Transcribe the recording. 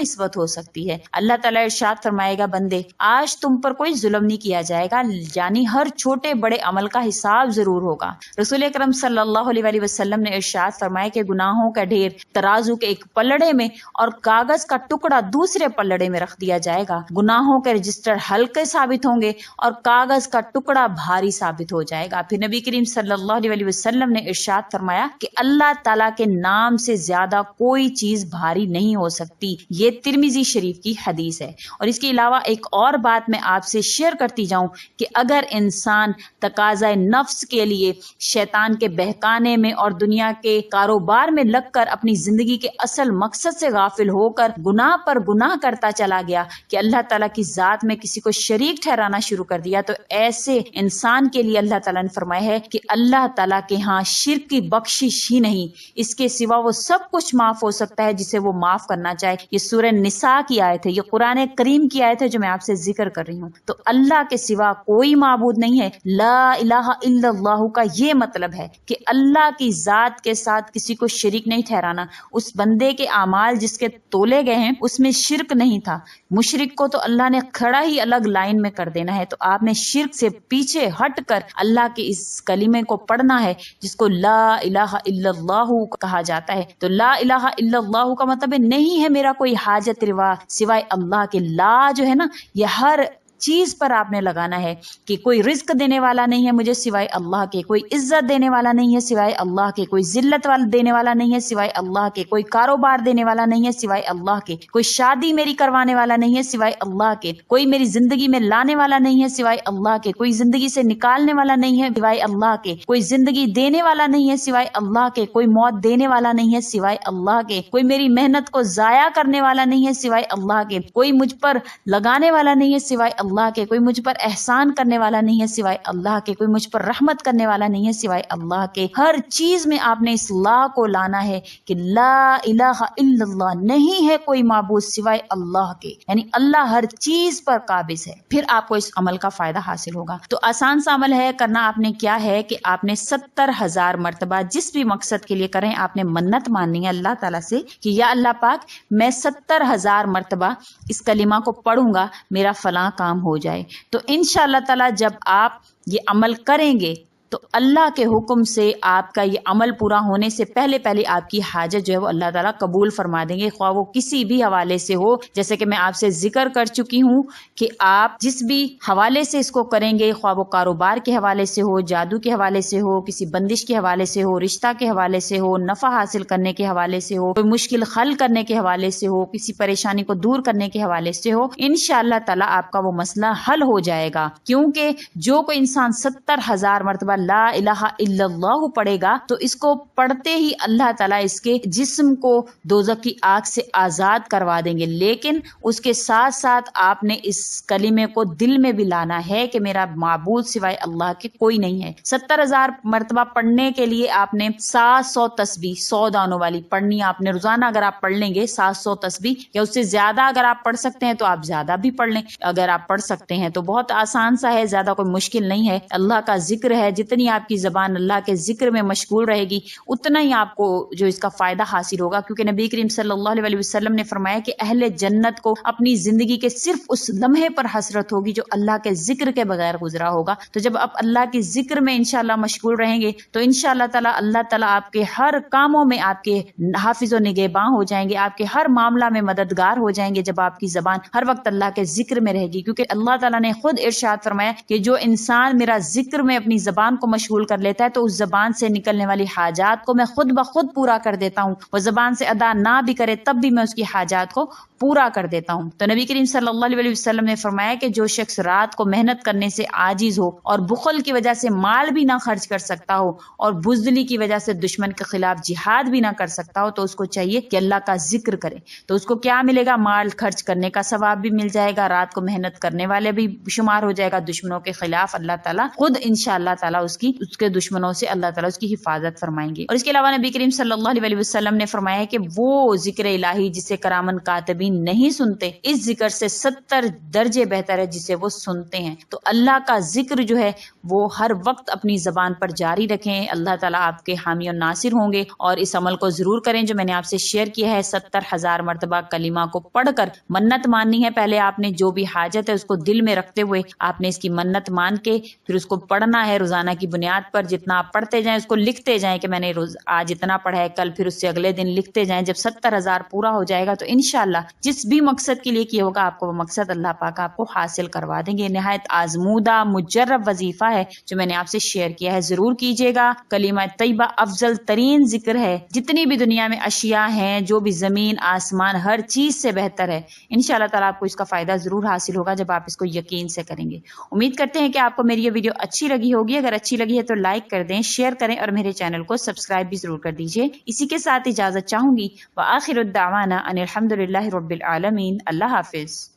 نسبت ہو سکتی ہے؟ اللہ تعالیٰ ارشاد فرمائے گا بندے آج تم پر کوئی ظلم نہیں کیا جائے گا، یعنی ہر چھوٹے بڑے عمل کا حساب ضرور ہوگا۔ رسول اکرم صلی اللہ علیہ وسلم نے ارشاد فرمایا کہ گناہوں کا ڈھیر ترازو کے ایک پلڑے میں اور کاغذ کا ٹکڑا دوسرے پلڑے میں رکھ دیا جائے گا۔ گناہوں کے رجسٹر ہلکے ثابت ہوں گے اور کاغذ کا ٹکڑا بھاری ثابت ہو جائے گا۔ پھر نبی کریم صلی اللہ علیہ وسلم نے ارشاد فرمایا کہ اللہ تعالیٰ کے نام سے زیادہ کوئی چیز بھاری نہیں ہو سکتی۔ یہ ترمذی شریف کی حدیث ہے۔ اور اس کے علاوہ ایک اور بات میں آپ سے شیئر کرتی جاؤں کہ اگر انسان تقاضۂ نفس کے لیے شیطان کے بہکانے میں اور دنیا کے کاروبار میں لگ کر اپنی زندگی کے اصل مقصد سے غافل ہو کر گناہ پر گناہ کرتا چلا گیا کہ اللہ تعالیٰ کی ذات میں کسی کو شریک ٹھہرانا شروع کر دیا، تو ایسے انسان کے لیے اللہ تعالیٰ نے فرمایا ہے کہ اللہ تعالیٰ کے ہاں شرک کی بخشش ہی نہیں، اس کے سوا وہ سب کچھ معاف ہو سکتا ہے جسے وہ معاف کرنا چاہے۔ یہ سورہ نساء کی آیت ہے، یہ قرآن کریم کی آیت ہے جو میں آپ سے ذکر کر رہی ہوں۔ تو اللہ کے سوا کوئی معبود نہیں ہے۔ لا الہ الا اللہ کا یہ مطلب ہے کہ اللہ کی ذات کے ساتھ کسی کو شریک نہیں ٹھہرانا۔ اس بندے کے اعمال جس کے تولے گئے ہیں اس میں شرک نہیں تھا، مشرک کو تو اللہ نے کھڑا ہی الگ لائن میں کر دینا ہے۔ تو آپ نے شرک سے پیچھے ہٹ کر اللہ کے اس کلمے کو پڑھنا ہے جس کو لا الہ الا اللہ کہا جاتا ہے۔ تو لا الہ الا اللہ کا مطلب نہیں ہے میرا کوئی حاجت روا سوائے اللہ کے۔ لا جو ہے نا یہ ہر چیز پر آپ نے لگانا ہے کہ کوئی رزق دینے والا نہیں ہے مجھے سوائے اللہ کے، کوئی عزت دینے والا نہیں ہے سوائے اللہ کے، کوئی ذلت دینے والا نہیں ہے سوائے اللہ کے، کوئی کاروبار دینے والا نہیں ہے سوائے اللہ کے، کوئی شادی میری کروانے والا نہیں ہے سوائے اللہ کے، کوئی میری زندگی میں لانے والا نہیں ہے سوائے اللہ کے، کوئی زندگی سے نکالنے والا نہیں ہے سوائے اللہ کے، کوئی زندگی دینے والا نہیں ہے سوائے اللہ کے، کوئی موت دینے والا نہیں ہے سوائے اللہ کے، کوئی میری محنت کو ضائع کرنے والا نہیں ہے سوائے اللہ کے، کوئی مجھ پر لگانے والا نہیں ہے سوائے اللہ کے، کوئی مجھ پر احسان کرنے والا نہیں ہے سوائے اللہ کے، کوئی مجھ پر رحمت کرنے والا نہیں ہے سوائے اللہ کے۔ ہر چیز میں آپ نے اس لا کو لانا ہے کہ لا الہ الا اللہ، نہیں ہے کوئی معبود سوائے اللہ کے، یعنی اللہ ہر چیز پر قابض ہے۔ پھر آپ کو اس عمل کا فائدہ حاصل ہوگا۔ تو آسان سا عمل ہے، کرنا آپ نے کیا ہے کہ آپ نے 70,000 مرتبہ جس بھی مقصد کے لیے کریں آپ نے منت ماننی ہے اللہ تعالیٰ سے کہ یا اللہ پاک میں 70,000 مرتبہ اس کلمہ کو پڑھوں گا میرا فلاں کام ہو جائے۔ تو انشاءاللہ تعالیٰ جب آپ یہ عمل کریں گے تو اللہ کے حکم سے آپ کا یہ عمل پورا ہونے سے پہلے آپ کی حاجت جو ہے وہ اللہ تعالیٰ قبول فرما دیں گے، خواہ وہ کسی بھی حوالے سے ہو۔ جیسے کہ میں آپ سے ذکر کر چکی ہوں کہ آپ جس بھی حوالے سے اس کو کریں گے، خواہ وہ کاروبار کے حوالے سے ہو، جادو کے حوالے سے ہو، کسی بندش کے حوالے سے ہو، رشتہ کے حوالے سے ہو، نفع حاصل کرنے کے حوالے سے ہو، کوئی مشکل حل کرنے کے حوالے سے ہو، کسی پریشانی کو دور کرنے کے حوالے سے ہو، انشاءاللہ تعالیٰ آپ کا وہ مسئلہ حل ہو جائے گا۔ کیونکہ جو کوئی انسان 70,000 مرتبہ لا الہ الا اللہ پڑھے گا تو اس کو پڑھتے ہی اللہ تعالیٰ اس کے جسم کو دوزخ کی آگ سے آزاد کروا دیں گے۔ لیکن اس کے ساتھ ساتھ آپ نے اس کلمے کو دل میں بھی لانا ہے کہ میرا معبود سوائے اللہ کے کوئی نہیں ہے۔ 70,000 مرتبہ پڑھنے کے لیے آپ نے 700 تسبیح 100 دانوں والی پڑھنی آپ نے روزانہ۔ اگر آپ پڑھ لیں گے 700 تسبیح یا اس سے زیادہ اگر آپ پڑھ سکتے ہیں تو آپ زیادہ بھی پڑھ لیں، اگر آپ پڑھ سکتے ہیں تو بہت آسان سا ہے، زیادہ کوئی مشکل نہیں ہے۔ اللہ کا ذکر ہے، جتنی آپ کی زبان اللہ کے ذکر میں مشغول رہے گی اتنا ہی آپ کو جو اس کا فائدہ حاصل ہوگا۔ کیونکہ نبی کریم صلی اللہ علیہ وسلم نے فرمایا کہ اہل جنت کو اپنی زندگی کے صرف اس لمحے پر حسرت ہوگی جو اللہ کے ذکر کے بغیر گزرا ہوگا۔ تو جب آپ اللہ کے ذکر میں انشاءاللہ مشغول رہیں گے تو انشاءاللہ تعالیٰ اللہ تعالیٰ آپ کے ہر کاموں میں آپ کے حافظ و نگہباں ہو جائیں گے، آپ کے ہر معاملہ میں مددگار ہو جائیں گے جب آپ کی زبان ہر وقت اللہ کے ذکر میں رہے گی۔ کیونکہ اللہ تعالیٰ نے خود ارشاد فرمایا کہ جو انسان میرا ذکر میں اپنی زبان کو مشغول کر لیتا ہے تو اس زبان سے نکلنے والی حاجات کو میں خود بخود پورا کر دیتا ہوں، وہ زبان سے ادا نہ بھی کرے تب بھی میں اس کی حاجات کو پورا کر دیتا ہوں۔ تو نبی کریم صلی اللہ علیہ وسلم نے فرمایا کہ جو شخص رات کو محنت کرنے سے عاجز ہو اور بخل کی وجہ سے مال بھی نہ خرچ کر سکتا ہو اور بزدلی کی وجہ سے دشمن کے خلاف جہاد بھی نہ کر سکتا ہو تو اس کو چاہیے کہ اللہ کا ذکر کرے۔ تو اس کو کیا ملے گا؟ مال خرچ کرنے کا ثواب بھی مل جائے گا، رات کو محنت کرنے والے بھی شمار ہو جائے گا، دشمنوں کے خلاف اللہ تعالیٰ خود انشاءاللہ تعالیٰ اس اس کے دشمنوں سے اللہ تعالیٰ اس کی حفاظت فرمائیں گے۔ اور اس کے علاوہ نبی کریم صلی اللہ علیہ وسلم نے فرمایا ہے کہ وہ ذکر الہی جسے کرامن کاتبین نہیں سنتے، اس ذکر سے 70 درجے بہتر ہے جسے وہ سنتے ہیں۔ تو اللہ کا ذکر جو ہے وہ ہر وقت اپنی زبان پر جاری رکھیں، اللہ تعالیٰ آپ کے حامی اور ناصر ہوں گے۔ اور اس عمل کو ضرور کریں جو میں نے آپ سے شیئر کیا ہے، 70,000 مرتبہ کلمہ کو پڑھ کر منت ماننی ہے۔ پہلے آپ نے جو بھی حاجت ہے اس کو دل میں رکھتے ہوئے آپ نے اس کی منت مان کے پھر اس کو پڑھنا ہے روزانہ کی بنیاد پر۔ جتنا آپ پڑھتے جائیں اس کو لکھتے جائیں کہ میں نے آج اتنا پڑھا ہے، کل پھر اس سے اگلے دن لکھتے جائیں۔ جب 70,000 پورا ہو جائے گا تو انشاءاللہ جس بھی مقصد کے لیے کیا ہوگا آپ کو وہ مقصد اللہ پاک آپ کو حاصل کروا دیں گے۔ نہایت آزمودہ مجرب وظیفہ ہے جو میں نے آپ سے شیئر کیا ہے، ضرور کیجیے گا۔ کلمہ طیبہ افضل ترین ذکر ہے، جتنی بھی دنیا میں اشیاء ہیں، جو بھی زمین آسمان ہر چیز سے بہتر ہے۔ انشاءاللہ تعالیٰ آپ کو اس کا فائدہ ضرور حاصل ہوگا جب آپ اس کو یقین سے کریں گے۔ امید کرتے ہیں کہ آپ کو میری یہ ویڈیو اچھی لگی ہوگی۔ اگر اچھی لگی ہے تو لائک کر دیں، شیئر کریں اور میرے چینل کو سبسکرائب بھی ضرور کر دیجیے۔ اسی کے ساتھ اجازت چاہوں گی، وآخر الدعوانا ان الحمدللہ رب العالمین۔ اللہ حافظ۔